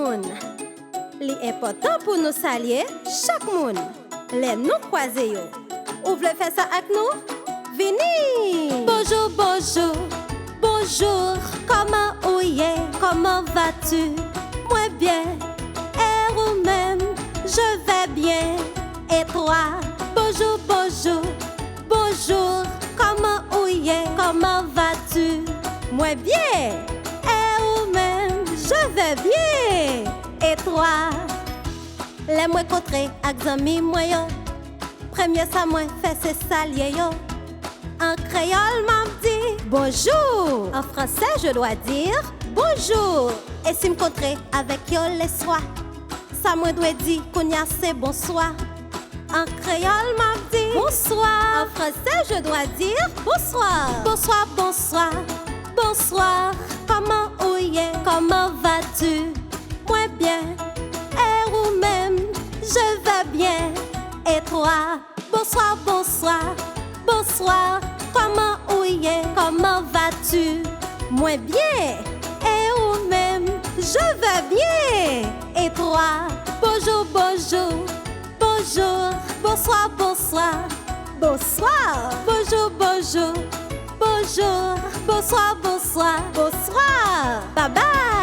moun. Li important pour nous saluer chaque moun. Les nous croisés yo. Ou vle faire ça avec nous? Vini! Bonjour, bonjour, bonjour. Comment ou yé? Comment vas-tu? Moi bien. Et vous-même? Je vais bien. Et toi? Bonjour, bonjour, bonjour. Comment ou yé? Comment vas-tu? Moi bien. Et vous-même? Je vais bien. Et toi? Les moi rencontrés avec amis moi yo. Premier ça moi fait c'est salier yo. En créole m'a dit bonjour. En français je dois dire bonjour. Et si me rencontrer avec yo les soirs, ça moi doit dire qu'on y a c'est bonsoir. En créole m'a dit bonsoir. En français je dois dire bonsoir. Bonsoir, bonsoir, bonsoir. Comment ou yé? Comment vas-tu? Moi bien. Et vous-même? Je vais bien. Et toi? Bonsoir, bonsoir, bonsoir. Comment ou yé? Comment vas-tu? Moi bien. Et vous-même? Je vais bien. Et toi? Bonjour, bonjour, bonjour. Bonsoir, bonsoir, bonsoir. Bonjour, bonjour, bonjour. Bonsoir, bonsoir, bonsoir. Bye bye.